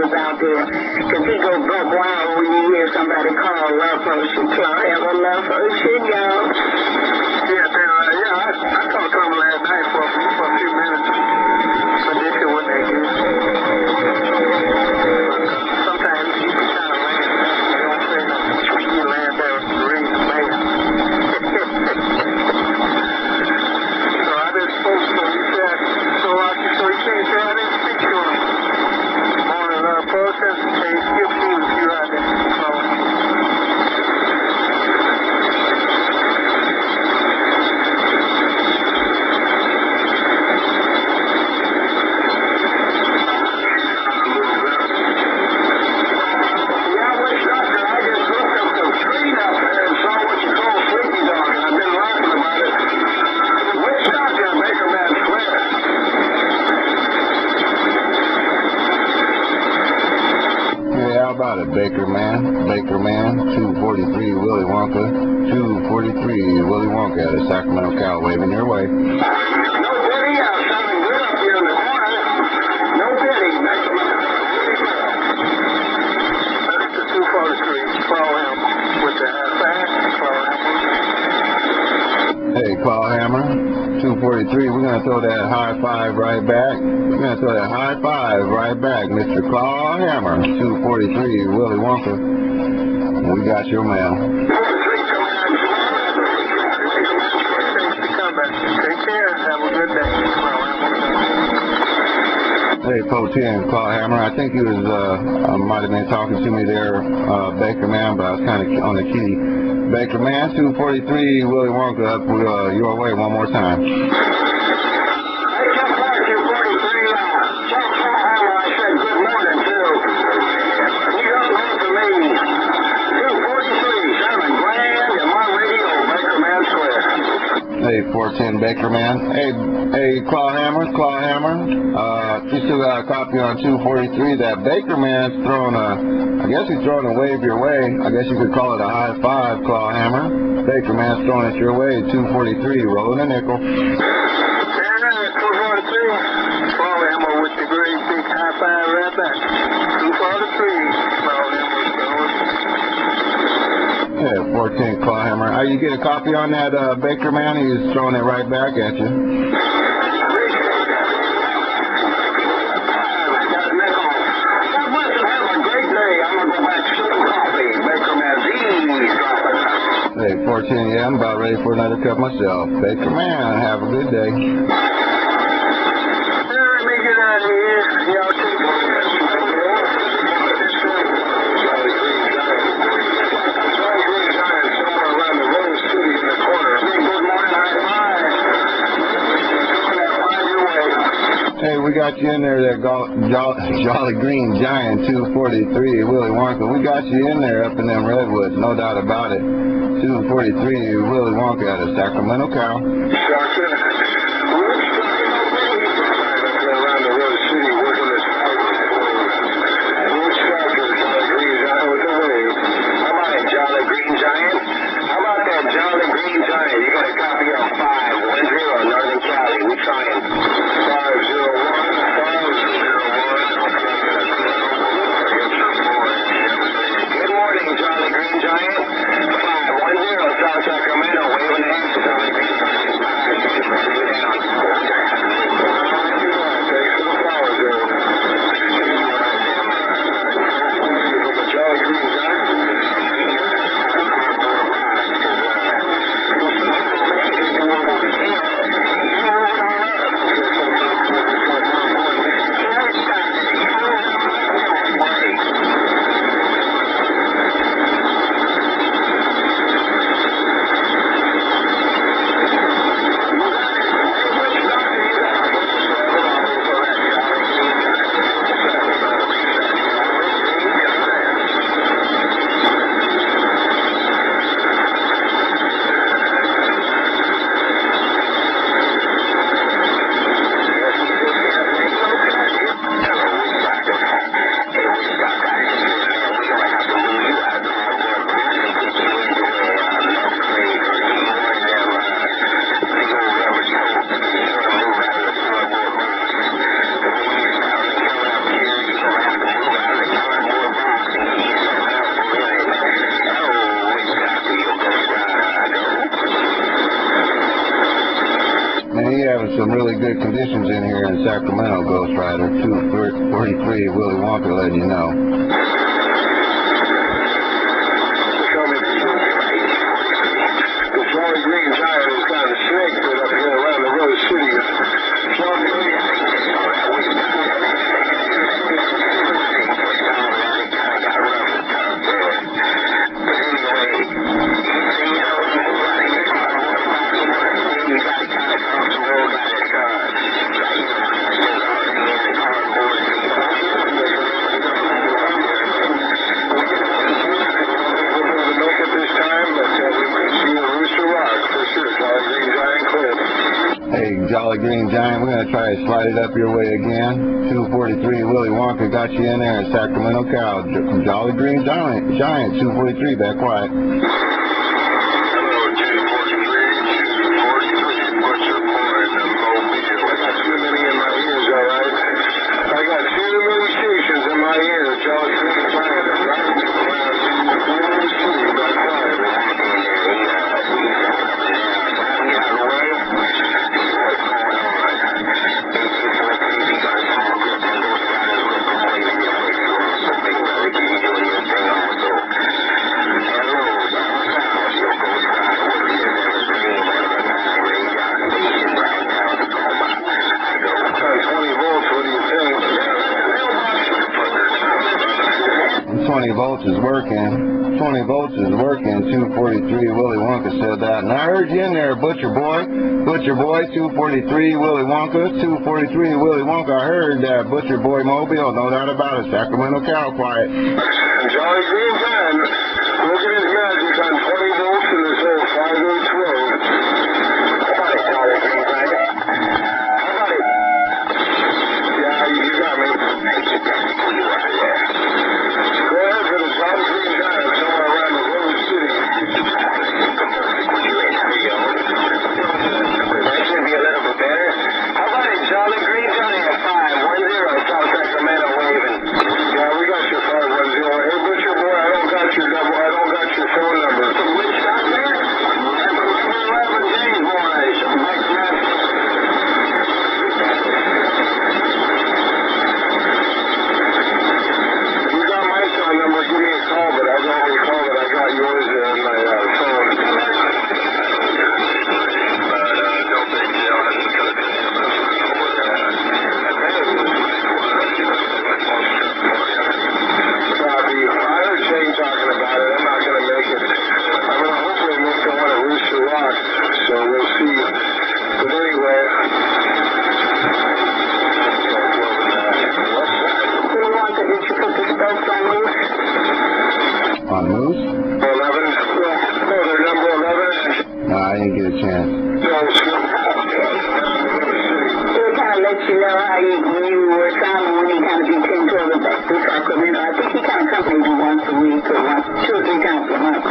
songs out there. Because he go buck wild when you hear somebody call Love Potion. Clawhammer, Love Potion, y'all. I talked to him last night for a few minutes. But this shit wasn't that good. Sometimes you can kind of land there. You don't say nothing. You land there with the ring of man. So I just spoke to him. He said, so he can't say I didn't speak to him. Morning, Potion. Hey, skip you if you're out there. About it, Bakerman, 243 Willy Wonka, 243 Willy Wonka at a Sacramento Cal, waving your way. No pity, something good up here in the corner. No pity, that's the 243. Follow him with the fast. Hey, Clawhammer, 243, we're going to throw that high five right back. We're going to throw that high five right back, Mr. Clawhammer, 243 Willy Wonka. We got your mail. Take care. Have a good day. Hey, Po-10, Clawhammer. I think he was, might have been talking to me there, Bakerman, but I was kind of on the key. Bakerman, 243 Willy Wonka, up your way one more time. Hey, 410 Bakerman. Hey, Clawhammer. You still got a copy on 243. That Bakerman's throwing I guess he's throwing a wave your way. I guess you could call it a high five, Clawhammer. Bakerman's throwing it your way, 243, rolling a nickel. Yeah, 243. Clawhammer with the great big high five right back. 243. Yeah, 410 Clawhammer. You get a copy on that Bakerman? He's throwing it right back at you. Hey, 410, yeah, I'm about ready for another cup myself. Bakerman, have a good day. Let me get out of here. Y'all take care. Hey, we got you in there, that Jolly Green Giant 243 Willy Wonka. We got you in there up in them redwoods, no doubt about it. 243 Willy Wonka out of Sacramento, Cal. You got a copy of 510 Northern Cali. We trying 501. Good morning, Jolly Green Giant. 510 South Sacramento. Waving hands, Jolly Green Giant. man, you having some really good conditions in here in Sacramento, Ghost Rider. 243 Willy Wonka letting you know. Show me the Jolly Green Giant is kind of snake put up here around the Rose City. Jolly Green. Hey, Jolly Green Giant, we're going to try to slide it up your way again. 243 Willy Wonka got you in there in Sacramento, Cal. Jolly Green Giant, 243, back quiet. Hello, 243, 243, what's your point? I got too many in my ears, all right? I got too many stations in my ears. Jolly Green Giant is right around 243, back quiet. Volts is working. 20 volts is working. 243 Willy Wonka said that. And I heard you in there, Butcher Boy. Butcher Boy, 243 Willy Wonka. 243 Willy Wonka. I heard that Butcher Boy Mobile. No doubt about it. Sacramento, Cal, quiet. Jolly Green Giant, look at his magic on 20 volts in this old 5-inch road. Quiet, Jolly Green Giant. How about it? Yeah, you got me. Jolly Green Giant 510 South Sacramento waving. Yeah, we got your 510. Hey, Butcher Boy, I don't got your phone number. Which stop there? 11 James Boys. Mike Smith. If you got my phone number, give me a call, but I don't recall that I got yours in my phone. Don't think jail has to cut it. Talking about it, I'm not going to make it. I'm going to hopefully make the one at Rooster Rock, so we'll see. But anyway, Willy Wonka, did you put the spokes on Moose? On Moose? 11? Yeah. No, they're number 11. No, I didn't get a chance. No, It kind of lets you know how you were sounding when you kind of became told back to Sacramento. I think he kind of accompanied you once a week or 2 or 3 times a month,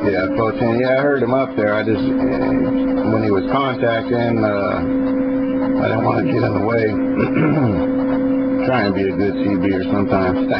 Yeah, Protein. Yeah, I heard him up there. I just, when he was contacting, I didn't want to get in the way. Try and be a good CBer sometimes.